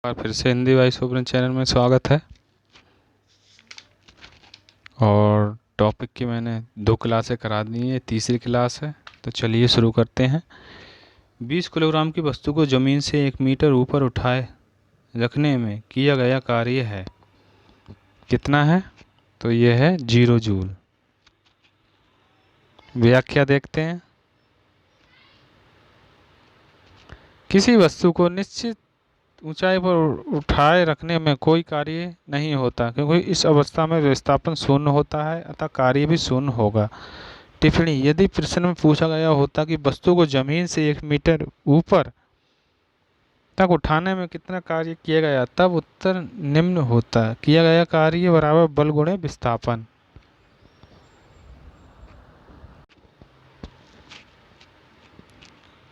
बार फिर से Hindi voice over channel में स्वागत है। और टॉपिक की मैंने 2 क्लासें करा दी है, तीसरी क्लास है। तो चलिए शुरू करते हैं। 20 किलोग्राम की वस्तु को ज़मीन से 1 मीटर ऊपर उठाए रखने में किया गया कार्य है, कितना है? तो यह है 0 जूल। व्याख्या देखते हैं। किसी वस्तु को निश्चित ऊंचाई पर उठाए रखने में कोई कार्य नहीं होता, क्योंकि इस अवस्था में विस्थापन शून्य होता है, अतः कार्य भी शून्य होगा। टिप्पणी: यदि प्रश्न में पूछा गया होता कि वस्तु को जमीन से 1 मीटर ऊपर तक उठाने में कितना कार्य किया गया, तब उत्तर निम्न होता: किया गया कार्य बराबर बल गुणे विस्थापन।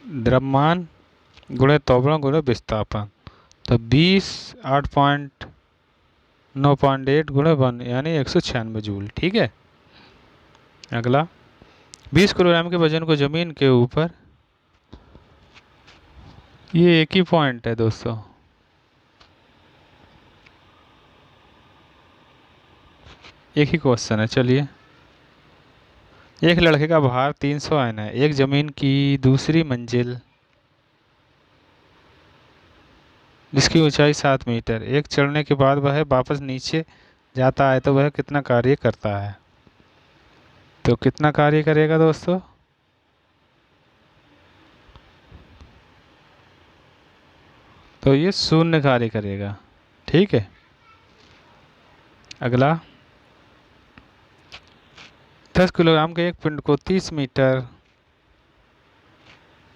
द्रव्यमान गुणे त्वरण गुणे विस्थापन। तो 20 8.9.8 गुणे 1 यानी 196 जूल। ठीक है। अगला, 20 किलोग्राम के वजन को जमीन के ऊपर, ये एक ही पॉइंट है दोस्तों। एक ही क्वेश्चन है। चलिए, एक लड़के का भार 300 N है। एक जमीन की दूसरी मंजिल जिसकी ऊंचाई 7 मीटर, एक चढ़ने के बाद वह वापस नीचे जाता है, तो वह कितना कार्य करता है? तो कितना कार्य करेगा दोस्तों? तो ये शून्य कार्य करेगा। ठीक है। अगला, 10 किलोग्राम के एक पिंड को 30 मीटर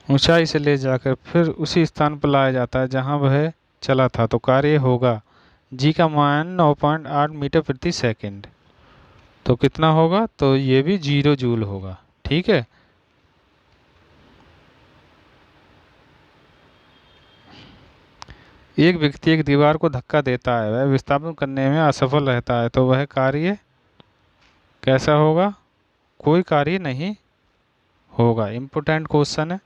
ऊंचाई से ले जाकर फिर उसी स्थान पर लाया जाता है जहां वह चला था, तो कार्य होगा जी का मान 9.8 मीटर प्रति सेकंड। तो कितना होगा? तो ये भी 0 जूल होगा। ठीक है। एक व्यक्ति एक दीवार को धक्का देता है, वह विस्थापन करने में असफल रहता है, तो वह कार्य कैसा होगा? कोई कार्य नहीं होगा। इम्पोर्टेंट क्वेश्चन है।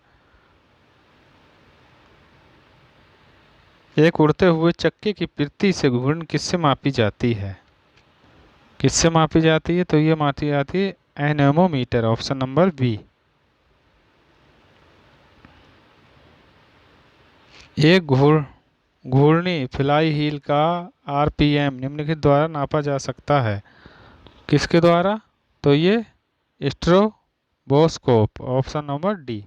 एक उड़ते हुए चक्के की प्रति से घूर्ण किससे मापी जाती है? किससे मापी जाती है? तो ये मापी जाती है एनेमोमीटर। Option number B. एक घूर्णी फ्लाई व्हील का आरपीएम निम्नलिखित द्वारा नापा जा सकता है। किसके द्वारा? तो ये स्ट्रोबोस्कोप। Option number D.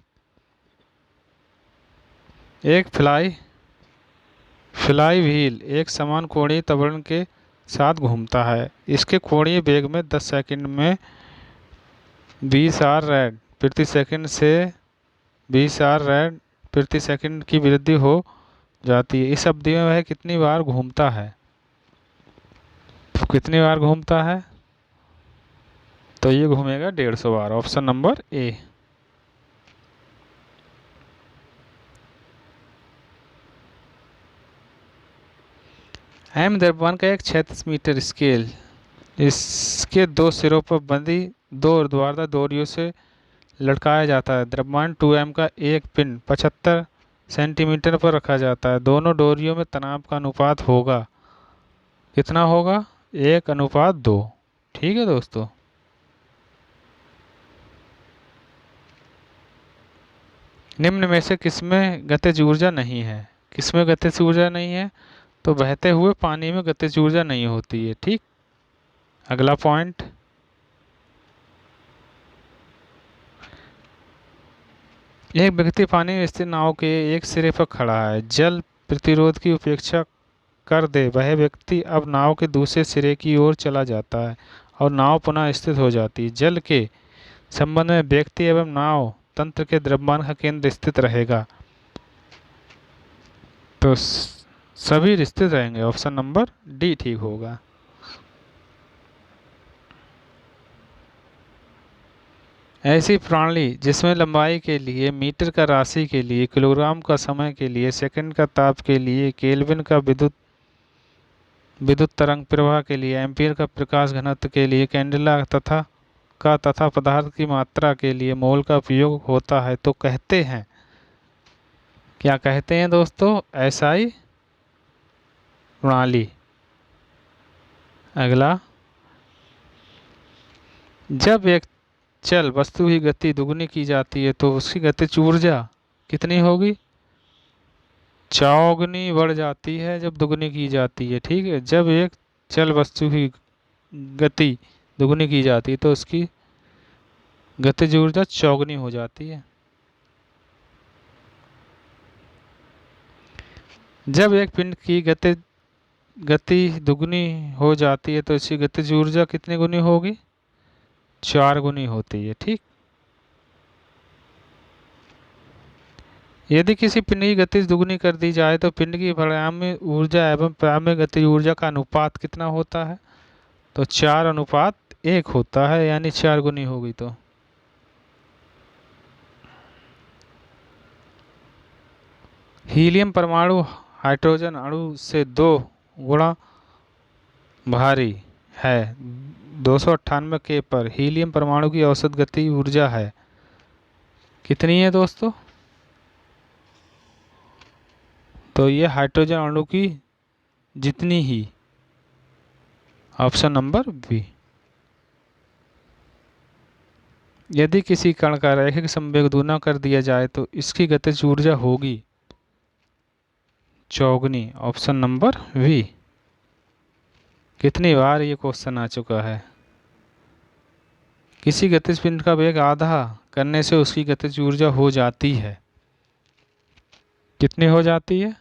एक फ्लाई व्हील एक समान कोणीय त्वरण के साथ घूमता है। इसके कोणीय वेग में 10 सेकंड में 20 आर रेड प्रति सेकंड से 20 आर रेड प्रति सेकंड की वृद्धि हो जाती है। इस अवधि में वह कितनी बार घूमता है? तो कितनी बार घूमता है? तो ये घूमेगा 150 बार। Option number A. एम द्रव्यमान का एक 36 मीटर स्केल, इसके 2 सिरों पर बंधी 2 ऊर्ध्वाधर डोरियों से लटकाया जाता है। द्रव्यमान 2m का एक पिंड 75 सेंटीमीटर पर रखा जाता है। दोनों डोरियों में तनाव का अनुपात होगा, कितना होगा? 1:2। ठीक है दोस्तों। निम्न में से किसमें गतिज ऊर्जा नहीं है? किसमें गतिज ऊर्जा नहीं है? तो बहते हुए पानी में गतिज ऊर्जा नहीं होती है। ठीक। अगला पॉइंट, एक व्यक्ति पानी में स्थिर नाव के एक सिरे पर खड़ा है। जल प्रतिरोध की उपेक्षा कर दे वह व्यक्ति अब नाव के दूसरे सिरे की ओर चला जाता है और नाव पुनः स्थिर हो जाती है। जल के संबंध में व्यक्ति एवं नाव तंत्र के द्रव्यमान का केंद्र स्थित रहेगा, तो सभी स्थित रहेंगे। ऑप्शन नंबर डी ठीक होगा। ऐसी प्रणाली जिसमें लंबाई के लिए मीटर का राशि के लिए, किलोग्राम का समय के लिए, सेकंड का ताप के लिए, केल्विन का विद्युत तरंग प्रवाह के लिए, एम्पीयर का प्रकाश घनत्व के लिए, कैंडेला तथा पदार्थ की मात्रा के लिए मोल का उपयोग होता है, तो कहते हैं, क्या कहते हैं दोस्तों? एसआई प्रणाली। अगला, जब एक चल वस्तु की गति दुगनी की जाती है तो उसकी गतिज ऊर्जा कितनी होगी? चौगुनी बढ़ जाती है जब दुगनी की जाती है। ठीक है, जब एक चल वस्तु की गति दुगनी की जाती है तो उसकी गतिज ऊर्जा चौगुनी हो जाती है। जब एक पिंड की गति दुगनी हो जाती है तो इसकी गतिज ऊर्जा कितनी गुनी होगी? 4 गुनी होती है। ठीक, यदि किसी पिंड की गति दुगनी कर दी जाए तो पिंड की परिणामी ऊर्जा एवं प्रारंभिक गतिज ऊर्जा का अनुपात कितना होता है? तो 4:1 होता है, यानी 4 गुनी होगी। तो हीलियम परमाणु हाइड्रोजन अणु से 2 गुणा भारी है। 298 K पर हीलियम परमाणु की औसत गति ऊर्जा है कितनी है दोस्तों? तो ये हाइड्रोजन अणु की जितनी ही। Option number B. यदि किसी कण का रैखिक संवेग दूना कर दिया जाए तो इसकी गतिज ऊर्जा होगी चौगुनी। Option number B. कितनी बार ये क्वेश्चन आ चुका है। किसी गतिज पिंड का वेग आधा करने से उसकी गतिज ऊर्जा हो जाती है, कितनी हो जाती है?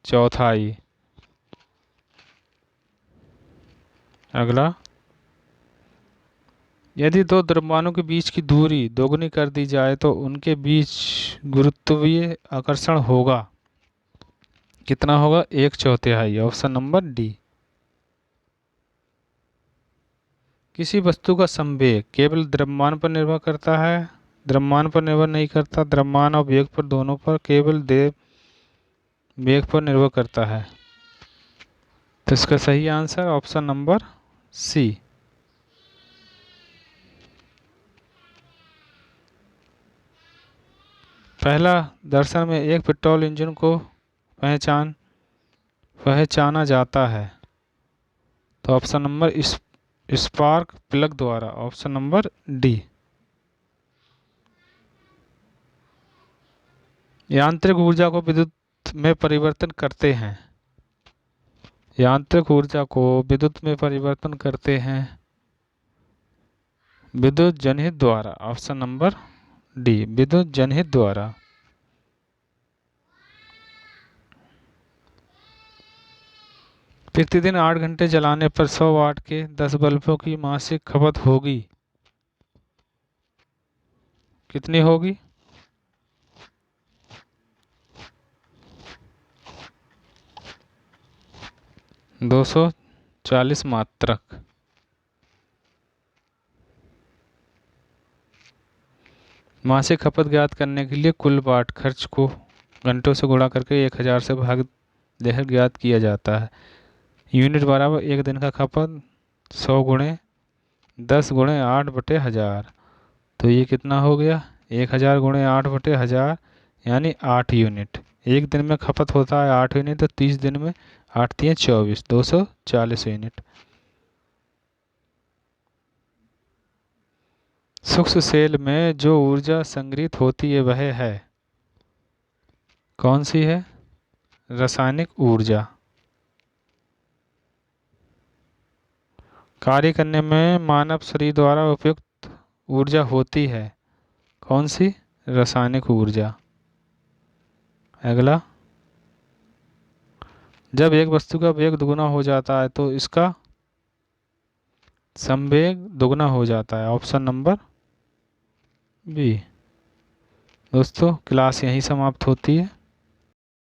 चौथाई। अगला, यदि दो द्रव्यमानों के बीच की दूरी दोगुनी कर दी जाए तो उनके बीच गुरुत्वीय आकर्षण होगा कितना होगा? 1/4। Option number D. किसी वस्तु का संवेग केवल द्रव्यमान पर निर्भर करता है? द्रव्यमान पर निर्भर नहीं करता, द्रव्यमान और वेग पर दोनों पर, केवल वेग पर निर्भर करता है। तो इसका सही आंसर ऑप्शन नंबर सी। पहला दर्शन में एक पेट्रोल इंजन को पहचाना जाता है। तो ऑप्शन नंबर स्पार्क प्लग द्वारा। Option number D. यांत्रिक ऊर्जा को विद्युत में परिवर्तन करते हैं। यांत्रिक ऊर्जा को विद्युत में परिवर्तन करते हैं विद्युत जनहित द्वारा। ऑप्शन नंबर डी, विद्युत जनहित द्वारा। प्रतिदिन 8 घंटे जलाने पर 100 वाट के 10 बल्बों की मासिक खपत होगी कितनी होगी? 240 मात्रक। मासिक खपत ज्ञात करने के लिए कुल वाट खर्च को घंटों से गुणा करके 1000 से भाग देकर ज्ञात किया जाता है। यूनिट बराबर एक दिन का खपत 100 गुणे 10 गुणे 8/1000। तो ये कितना हो गया? 1000 गुणे 8/1000 यानी 8 यूनिट। एक दिन में खपत होता है 8 यूनिट, तो 30 दिन में 8 × 3 = 24, 240 यूनिट। सूक्ष्म सेल में जो ऊर्जा संग्रहित होती है वह है कौन सी है? रासायनिक ऊर्जा। कार्य करने में मानव शरीर द्वारा उपयुक्त ऊर्जा होती है कौन सी? रासायनिक ऊर्जा। अगला, जब एक वस्तु का वेग दुगुना हो जाता है तो इसका संवेग दुगना हो जाता है। Option number B. दोस्तों क्लास यहीं समाप्त होती है।